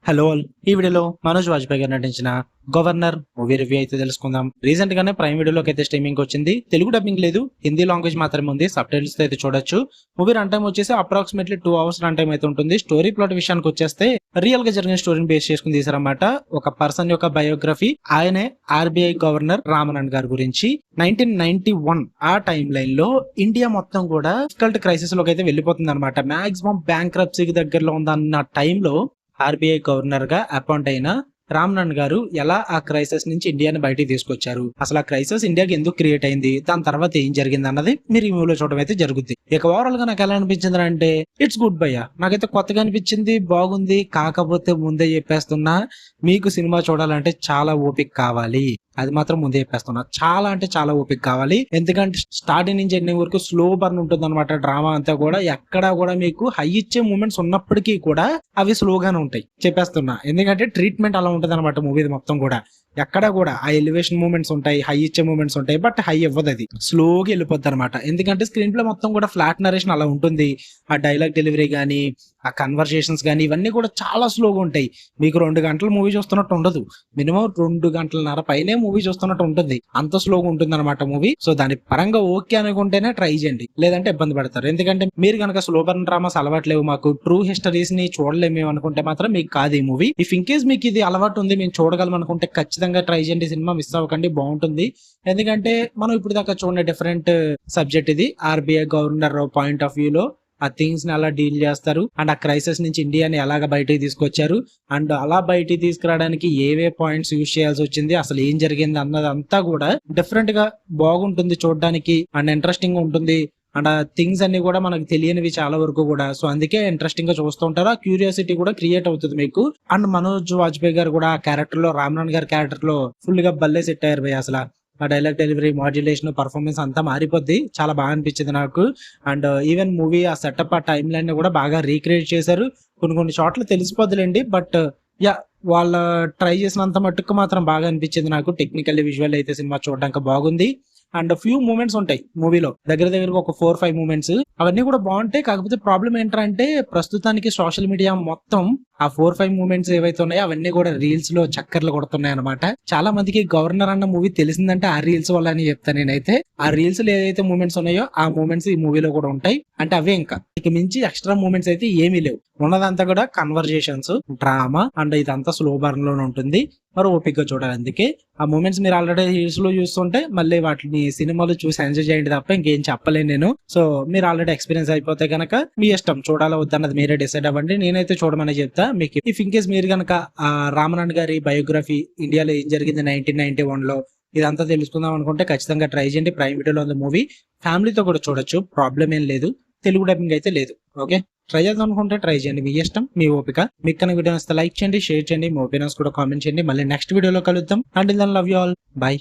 Hello all. ఈ వీడియోలో మనోజ్ వాజ్పేయి గారు నటించిన గవర్నర్ మూవీ రివ్యూ అయితే తెలుసుకుందాం. రీసెంట్ గానే ప్రైమ్ వీడియోలోకి అయితే స్ట్రీమింగ్ వచ్చింది. తెలుగు డబ్బింగ్ లేదు, హిందీ లాంగ్వేజ్ మాత్రమే ఉంది. సబ్ టైటిల్స్ అయితే చూడొచ్చు. మూవీ రన్ టైం వచ్చేసి అప్రాక్సిమేట్లీ 2 hours రన్ టైం అయితే ఉంటుంది. స్టోరీ ప్లాట్ విషయానికి వచ్చేస్తే రియల్ గా జరిగిన స్టోరీని బేస్ చేసుకుని తీసారన్నమాట. ఒక పర్సన్ యొక్క బయోగ్రఫీ. ఆయనే ఆర్బీఐ గవర్నర్ రామనన్ గారి గురించి. 1991 ఆ టైం లైన్ లో ఇండియా మొత్తం కూడా డిఫికల్ట్ క్రైసిస్ లోకి అయితే వెళ్ళిపోతుంది అనమాట. మాక్సిమం బ్యాంక్రప్సీకి దగ్గరలో ఉందన్న టైంలో ఆర్బీఐ గవర్నర్ గా అపాయింట్ అయిన రామనన్ గారు ఎలా ఆ క్రైసిస్ నుంచి ఇండియాని బయటికి తీసుకొచ్చారు, అసలు ఆ క్రైసిస్ ఇండియాకి ఎందుకు క్రియేట్ అయింది, దాని తర్వాత ఏం జరిగింది అన్నది మీరు ఈ మూవీలో చూడడం అయితే జరుగుతుంది. ఇక ఓవరాల్ గా నాకు ఎలా అనిపించింది అంటే ఇట్స్ గుడ్ భయ్య. నాకైతే కొత్తగా అనిపించింది, బాగుంది. కాకపోతే ముందే చెప్పేస్తున్నా, మీకు సినిమా చూడాలంటే చాలా ఓపిక కావాలి. అది మాత్రం ముందే చెప్పేస్తున్నా, చాలా అంటే చాలా ఓపిక కావాలి. ఎందుకంటే స్టార్టింగ్ నుంచి ఎండింగ్ వరకు స్లో బర్న్ ఉంటుంది అనమాట. డ్రామా అంతా కూడా ఎక్కడా కూడా మీకు హై ఇచ్చే మూమెంట్స్ ఉన్నప్పటికీ కూడా అవి స్లోగానే ఉంటాయి చెప్పేస్తున్నా. ఎందుకంటే ట్రీట్మెంట్ అలా ఉంటుంది అనమాట మూవీ మొత్తం కూడా. ఎక్కడ కూడా ఆ ఎలివేషన్ మూమెంట్స్ ఉంటాయి, హై ఇచ్చే మూమెంట్స్ ఉంటాయి, బట్ హై ఇవ్వదు, అది స్లోగా వెళ్ళిపోద్ది అనమాట. ఎందుకంటే స్క్రీన్ ప్లే మొత్తం కూడా ఫ్లాట్ నరేషన్ అలా ఉంటుంది. ఆ డైలాగ్ డెలివరీ కానీ, ఆ కన్వర్సేషన్స్ కానీ ఇవన్నీ కూడా చాలా స్లోగా ఉంటాయి. మీకు 2 గంటల మూవీ చూస్తున్నట్టు ఉండదు. మినిమం 2 గంటలన్నర పైనే మూవీ చూస్తున్నట్టు ఉంటుంది. అంత స్లోగా ఉంటుంది అనమాట మూవీ. సో దాని పరంగా ఓకే అనుకుంటేనే ట్రై చేయండి, లేదంటే ఇబ్బంది పడతారు. ఎందుకంటే మీరు కనుక స్లో బర్న్ డ్రామాస్ అలవాట్లేవు, మాకు ట్రూ హిస్టరీస్ ని చూడలేము అనుకుంటే మాత్రం మీకు కాదు ఈ మూవీ. ఇఫ్ ఇన్ కేస్ మీకు ఇది అలవాటు ఉంది, మేము చూడగలం అనుకుంటే ఖచ్చితంగా ట్రై చేయండి. సినిమా మిస్ అవ్వకండి, బాగుంటుంది. ఎందుకంటే మనం ఇప్పుడు దాకా చూడని డిఫరెంట్ సబ్జెక్ట్ ఇది. RBI governor point of view లో ఆ థింగ్స్ ని అలా డీల్ చేస్తారు, అండ్ ఆ క్రైసిస్ నుంచి ఇండియాని ఎలాగ బయటికి తీసుకొచ్చారు, అండ్ అలా బయటికి తీసుకురావడానికి ఏవే పాయింట్స్ యూజ్ చేయాల్సి వచ్చింది, అసలు ఏం జరిగింది అన్నదంతా కూడా డిఫరెంట్ గా బాగుంటుంది చూడడానికి, అండ్ ఇంట్రెస్టింగ్ ఉంటుంది. అండ్ ఆ థింగ్స్ అన్ని కూడా మనకు తెలియనివి చాలా వరకు కూడా. సో అందుకే ఇంట్రెస్టింగ్ గా చూస్తూ ఉంటారు. ఆ క్యూరియాసిటీ కూడా క్రియేట్ అవుతుంది మీకు. అండ్ మనోజ్ వాజ్పేయి గారు కూడా ఆ క్యారెక్టర్ లో, రామనన్ గారి క్యారెక్టర్ లో ఫుల్ గా బల్లే సెట్ అయ్యారు భయ్. అసలు ఆ డైలాగ్ డెలివరీ, మాడ్యులేషన్, పర్ఫార్మెన్స్ అంతా మారిపోద్ది. చాలా బాగా అనిపించింది నాకు. అండ్ ఈవెన్ మూవీ ఆ సెటప్, ఆ టైమ్ లైన్ కూడా బాగా రీక్రియేట్ చేశారు. కొన్ని చోట్ల తెలిసిపోద్దులేండి, బట్ యా వాళ్ళ ట్రై చేసినంత మట్టుకు మాత్రం బాగా అనిపించింది నాకు. టెక్నికల్ విజువల్ అయితే సినిమా చూడడానికి బాగుంది. అండ్ ఫ్యూ మూమెంట్స్ ఉంటాయి మూవీలో, దగ్గర ఒక 4-5 మూమెంట్స్, అవన్నీ కూడా బాగుంటాయి. కాకపోతే ప్రాబ్లం ఏంటంటే ప్రస్తుతానికి సోషల్ మీడియా మొత్తం ఆ 4-5 మూమెంట్స్ ఏవైతే ఉన్నాయో అవన్నీ కూడా రీల్స్ లో చక్కర్లు కొడుతున్నాయి అనమాట. చాలా మందికి గవర్నర్ అన్న మూవీ తెలిసిందంటే ఆ రీల్స్ వల్ల అని చెప్తాను నేనైతే. ఆ రీల్స్ లో ఏదైతే మూమెంట్స్ ఉన్నాయో ఆ మూమెంట్స్ ఈ మూవీలో కూడా ఉంటాయి. అంటే అవే ఇంకా ఇక మించి ఎక్స్ట్రా మూమెంట్స్ అయితే ఏమీ లేవు. ఉన్నదంతా కూడా కన్వర్జేషన్స్, డ్రామా, అండ్ ఇదంతా స్లో బర్న్ లోనే ఉంటుంది. మరి ఓపిక్ గా చూడాలి. అందుకే ఆ మూమెంట్స్ మీరు ఆల్రెడీ రీల్స్ లో చూస్తుంటే మళ్ళీ వాటిని సినిమాలో చూసి ఎంజాయ్ చేయండి తప్ప ఇంకేం చెప్పలేను నేను. సో మీరు ఆల్రెడీ ఎక్స్పీరియన్స్ అయిపోతే కనుక మీ ఇష్టం, చూడాలా వద్దన్నది మీరే డిసైడ్ అవ్వండి. నేనైతే చూడమని చెప్తా మీకు. ఇఫ్ ఇన్ కేస్ మీరు కనుక ఆ రామనన్ గారి బయోగ్రఫీ, ఇండియాలో ఏం జరిగింది 1991 లో, ఇదంతా తెలుసుకుందాం అనుకుంటే ఖచ్చితంగా ట్రై చేయండి. ప్రైమ్ వీడియోలో ఉంది మూవీ. ఫ్యామిలీతో కూడా చూడొచ్చు, ప్రాబ్లం ఏం లేదు. తెలుగు డబ్బింగ్ అయితే లేదు. ఓకే, ట్రై చేద్దాం అనుకుంటే ట్రై చేయండి, మీ ఇష్టం, మీ ఓపిక. మీకు కనుక వీడియో నచ్చితే లైక్ చేయండి, షేర్ చేయండి, మీ ఒపీనియన్స్ కూడా కామెంట్ చేయండి. మళ్ళీ నెక్స్ట్ వీడియోలో కలుద్దాం. Until then love you all, by.